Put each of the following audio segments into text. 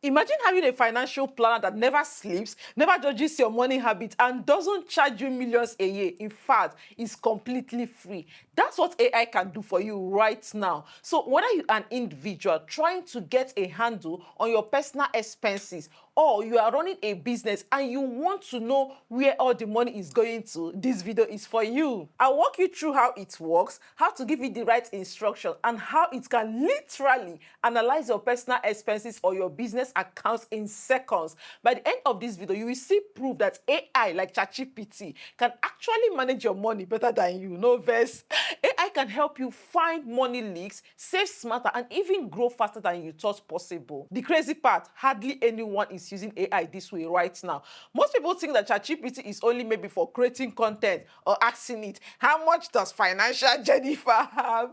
Imagine having a financial planner that never sleeps, never judges your money habits, and doesn't charge you millions a year. In fact, it's completely free. That's what AI can do for you right now. So whether you're an individual trying to get a handle on your personal expenses, or you are running a business and you want to know where all the money is going to, this video is for you. I'll walk you through how it works, how to give you the right instruction, and how it can literally analyze your personal expenses or your business accounts in seconds. By the end of this video, you will see proof that AI like ChatGPT can actually manage your money better than you. No verse. AI can help you find money leaks, save smarter, and even grow faster than you thought possible. The crazy part, hardly anyone is using AI this way right now. Most people think that ChatGPT is only maybe for creating content or asking it, how much does financial Jennifer have?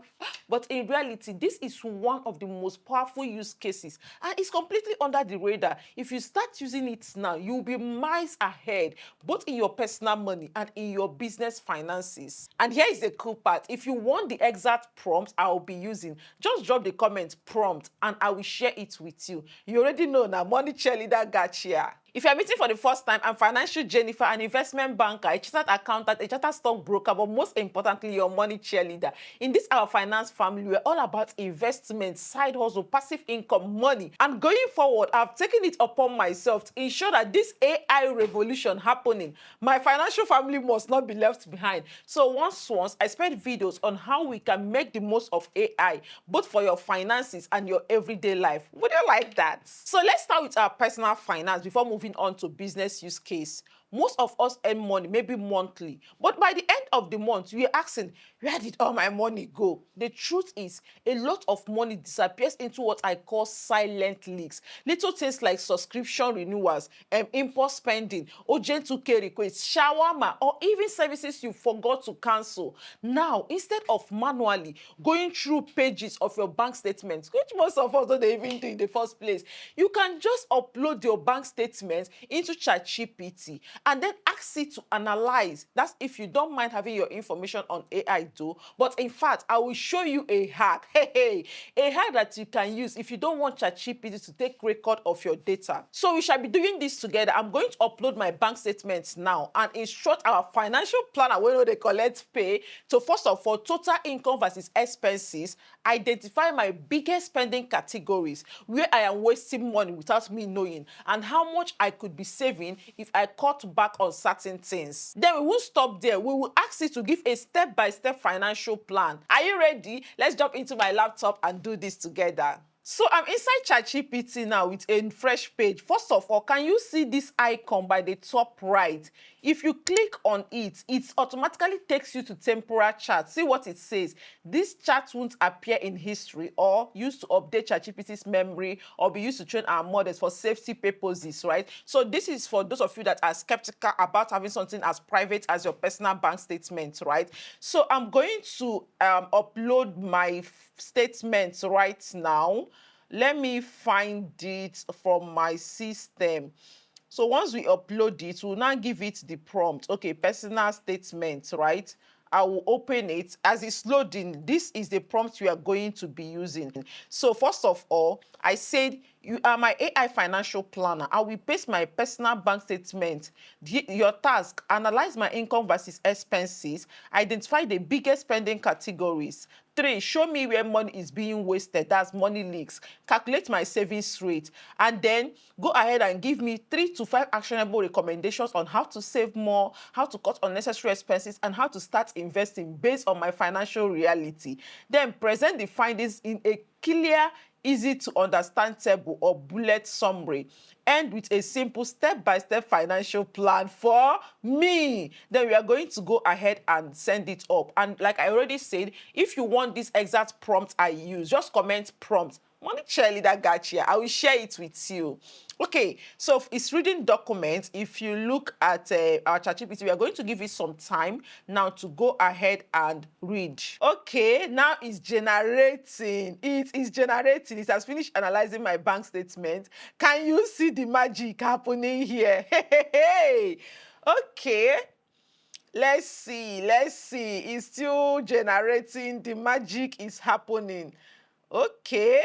But in reality, this is one of the most powerful use cases, and it's completely under the radar. If you start using it now, you'll be miles ahead, both in your personal money and in your business finances. And here is the cool part. If you want the exact prompt I'll be using, just drop the comment prompt and I will share it with you. You already know now, money cheerleader got here. If you're meeting for the first time, I'm Financial Jennifer, an investment banker, a chartered accountant, a chartered stockbroker, but most importantly, your money cheerleader. In this our finance family, we're all about investment, side hustle, passive income, money. And going forward, I've taken it upon myself to ensure that this AI revolution happening, my financial family must not be left behind. So once I spent videos on how we can make the most of AI, both for your finances and your everyday life. Would you like that? So let's start with our personal finance before moving on to business use case. Most of us earn money, maybe monthly, but by the end of the month, we are asking, where did all my money go? The truth is, a lot of money disappears into what I call silent leaks. Little things like subscription renewals, impulse spending, urgent 2K requests, shawarma, or even services you forgot to cancel. Now, instead of manually going through pages of your bank statements, which most of us don't even do in the first place, you can just upload your bank statements into ChatGPT and then ask it to analyze. That's if you don't mind having your information on AI though. But in fact, I will show you a hack. A hack that you can use if you don't want ChatGPT to take record of your data. So we shall be doing this together. I'm going to upload my bank statements now and instruct our financial planner, where they collect pay, to first of all, total income versus expenses, identify my biggest spending categories where I am wasting money without me knowing, and how much I could be saving if I cut back on certain things. Then we won't stop there. We will ask it to give a step-by-step financial plan. Are you ready? Let's jump into my laptop and do this together. So I'm inside ChatGPT now with a fresh page. First of all, can you see this icon by the top right? If you click on it, it automatically takes you to temporal chart. See what it says. This chart won't appear in history or used to update ChatGPT's memory or be used to train our models for safety purposes, right? So this is for those of you that are skeptical about having something as private as your personal bank statement, right? So I'm going to upload my statements right now. Let me find it from my system. So once we upload it, we'll now give it the prompt. Okay, personal statement, right? I will open it. As it's loading, this is the prompt we are going to be using. So first of all, I said, you are my AI financial planner. I will paste my personal bank statement. Your task, analyze my income versus expenses, identify the biggest spending categories. 3, show me where money is being wasted, that's money leaks. Calculate my savings rate. And then go ahead and give me 3 to 5 actionable recommendations on how to save more, how to cut unnecessary expenses, and how to start investing based on my financial reality. Then present the findings in a clear, easy to understand table or bullet summary. End with a simple step-by-step financial plan for me. Then we are going to go ahead and send it up. And like I already said, if you want this exact prompt I use, just comment prompt. Money cheerleader got here. I will share it with you. Okay, so it's reading documents. If you look at our ChatGPT, we are going to give it some time now to go ahead and read. Okay, now it's generating. It is generating. It has finished analyzing my bank statement. Can you see the magic happening here? Hey. Okay. Let's see. It's still generating. The magic is happening. Okay.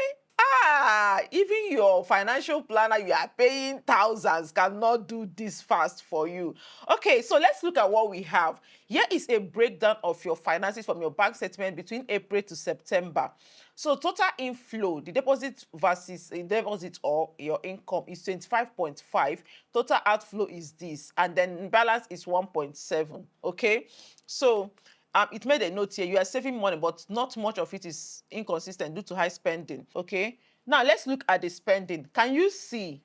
Even your financial planner you are paying thousands cannot do this fast for you. Okay, so let's look at what we have. Here is a breakdown of your finances from your bank statement between April to September. So total inflow, the deposit versus a deposit or your income is 25.5. Total outflow is this, and then balance is 1.7. Okay, so it made a note here. You are saving money, but not much of it is inconsistent due to high spending. Okay. Now let's look at the spending. Can you see?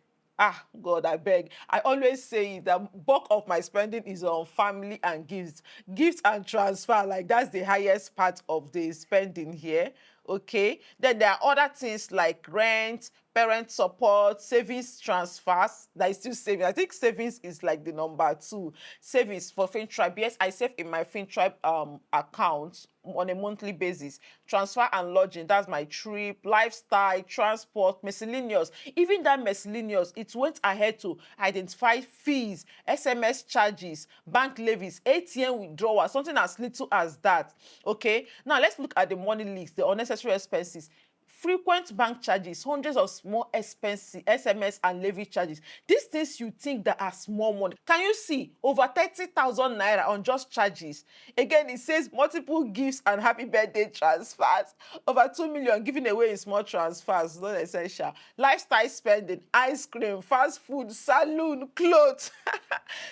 God, I beg. I always say the bulk of my spending is on family and gifts and transfer. Like that's the highest part of the spending here. Okay. Then there are other things like rent, parent support, savings transfers. That is still saving. I think savings is like the number two. Savings for FinTribe. Yes, I save in my FinTribe account on a monthly basis. Transfer and lodging, that's my trip, lifestyle, transport, miscellaneous. Even that miscellaneous, it went ahead to identify fees, SMS charges, bank levies, ATM withdrawal, something as little as that. Okay, now let's look at the money leaks, the unnecessary expenses. Frequent bank charges, hundreds of small expenses, SMS and levy charges. These things you think that are small money. Can you see over 30,000 naira on just charges? Again, it says multiple gifts and happy birthday transfers. Over 2 million given away in small transfers, not essential. Lifestyle spending, ice cream, fast food, salon, clothes.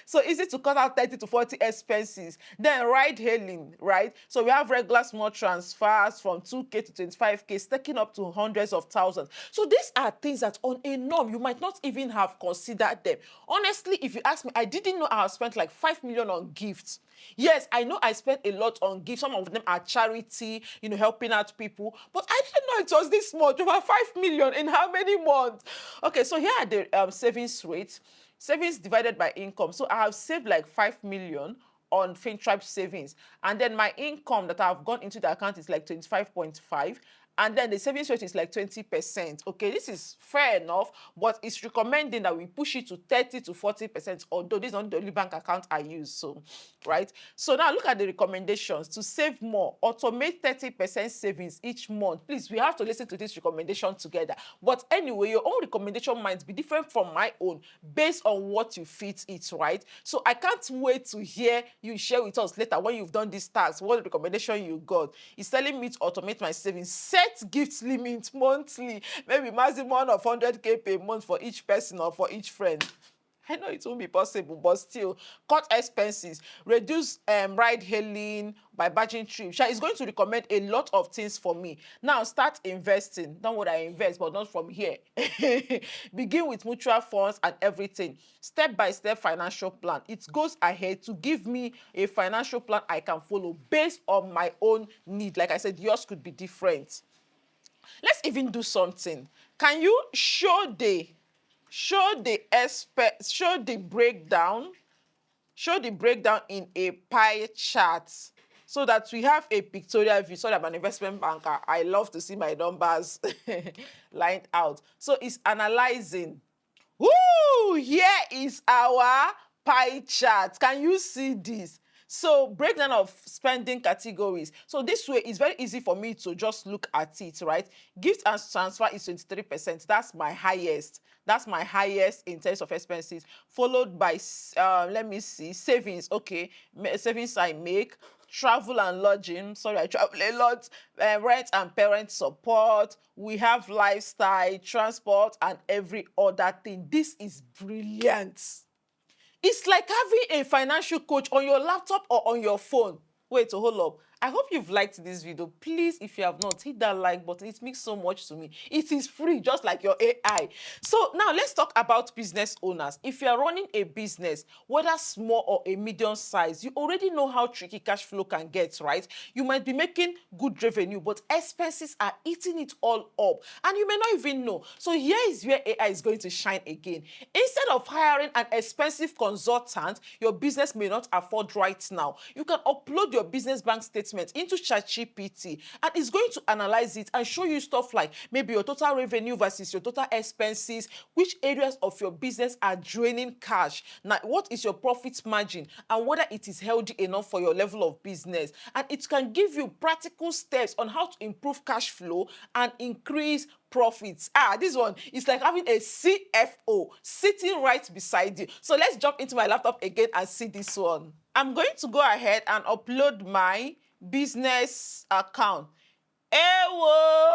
So easy to cut out 30 to 40 expenses. Then ride hailing, right? So we have regular small transfers from 2K to 25K, stacking up to hundreds of thousands. So these are things that on a norm, you might not even have considered them. Honestly, if you ask me, I didn't know I have spent like 5 million on gifts. Yes, I know I spent a lot on gifts. Some of them are charity, helping out people. But I didn't know it was this much, over 5 million in how many months? Okay, so here are the savings rates. Savings divided by income. So I have saved like 5 million on FinTribe savings. And then my income that I've gone into the account is like 25.5. And then the savings rate is like 20%. Okay, this is fair enough, but it's recommending that we push it to 30 to 40%, although this is not the only bank account I use. So, right? So now look at the recommendations. To save more, automate 30% savings each month. Please, we have to listen to this recommendation together. But anyway, your own recommendation might be different from my own based on what you fit it, right? So I can't wait to hear you share with us later when you've done this task, what recommendation you got. It's telling me to automate my savings. Set gift limit monthly, maybe maximum of 100K per month for each person or for each friend. I know it won't be possible, but still, cut expenses, reduce ride hailing by batching trips. It's going to recommend a lot of things for me. Now, start investing. Not what I invest, but not from here. Begin with mutual funds and everything. Step-by-step financial plan. It goes ahead to give me a financial plan I can follow based on my own need. Like I said, yours could be different. Let's even do something. Can you show the breakdown in a pie chart so that we have a pictorial view? So that I'm an investment banker, I love to see my numbers lined out. So it's analyzing. Woo! Here is our pie chart. Can you see this? So breakdown of spending categories. So this way it's very easy for me to just look at it, right? Gift and transfer is 23%. That's my highest. That's my highest in terms of expenses, followed by, let me see, savings. Okay, savings I make. Travel and lodging. Sorry, I travel a lot. Rent and parent support. We have lifestyle, transport, and every other thing. This is brilliant. It's like having a financial coach on your laptop or on your phone. Wait, hold up. I hope you've liked this video. Please, if you have not, hit that like button. It means so much to me. It is free, just like your AI. So now let's talk about business owners. If you are running a business, whether small or a medium size, you already know how tricky cash flow can get, right? You might be making good revenue, but expenses are eating it all up. And you may not even know. So here is where AI is going to shine again. Instead of hiring an expensive consultant your business may not afford right now, you can upload your business bank statement statement into ChatGPT, and it's going to analyze it and show you stuff like maybe your total revenue versus your total expenses, which areas of your business are draining cash, now what is your profit margin, and whether it is healthy enough for your level of business. And it can give you practical steps on how to improve cash flow and increase profits. This one is like having a CFO sitting right beside you. So let's jump into my laptop again and see this one. I'm going to go ahead and upload my business account. Ewo!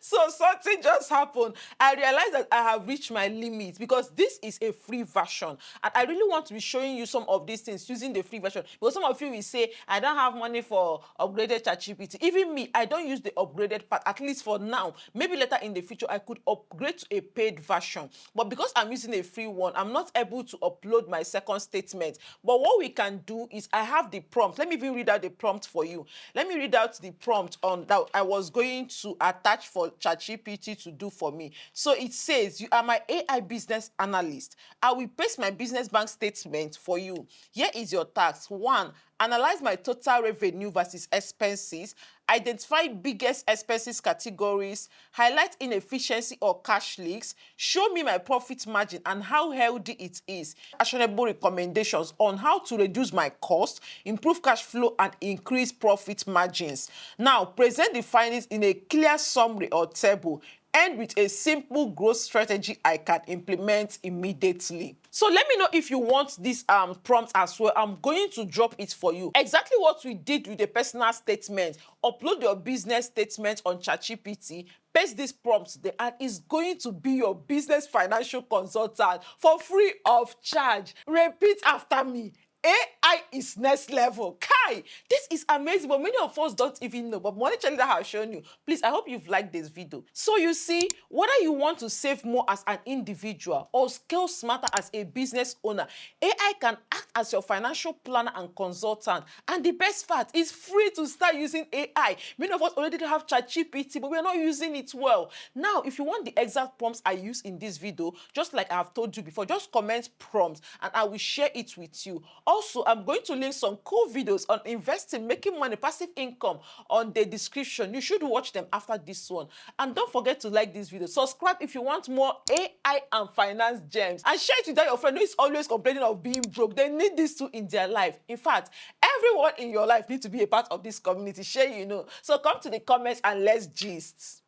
So something just happened. I realized that I have reached my limit because this is a free version. And I really want to be showing you some of these things using the free version. Because some of you will say, I don't have money for upgraded ChatGPT. Even me, I don't use the upgraded part, at least for now. Maybe later in the future, I could upgrade to a paid version. But because I'm using a free one, I'm not able to upload my second statement. But what we can do is I have the prompt. Let me even read out the prompt for you. Let me read out the prompt on that I was going to attach for ChatGPT to do for me. So it says, you are my AI business analyst. I will paste my business bank statement for you. Here is your task. 1, analyze my total revenue versus expenses, identify biggest expenses categories, highlight inefficiency or cash leaks, show me my profit margin and how healthy it is. Actionable recommendations on how to reduce my cost, improve cash flow, and increase profit margins. Now, present the findings in a clear summary or table. End with a simple growth strategy I can implement immediately. So let me know if you want this prompt as well. I'm going to drop it for you. Exactly what we did with the personal statement. Upload your business statement on ChatGPT, paste this prompt there, and it's going to be your business financial consultant for free of charge. Repeat after me. AI is next level. Kai, this is amazing, but many of us don't even know. But money challenge that I have shown you. Please, I hope you've liked this video. So you see, whether you want to save more as an individual or scale smarter as a business owner, AI can act as your financial planner and consultant. And the best part, it's free to start using AI. Many of us already have ChatGPT, but we're not using it well. Now, if you want the exact prompts I use in this video, just like I have told you before, just comment prompt and I will share it with you. Also, I'm going to link some cool videos on investing, making money, passive income on the description. You should watch them after this one. And don't forget to like this video. Subscribe if you want more AI and finance gems. And share it with your friend who is always complaining of being broke. They need this too in their life. In fact, everyone in your life needs to be a part of this community. Share, you know. So come to the comments and let's gist.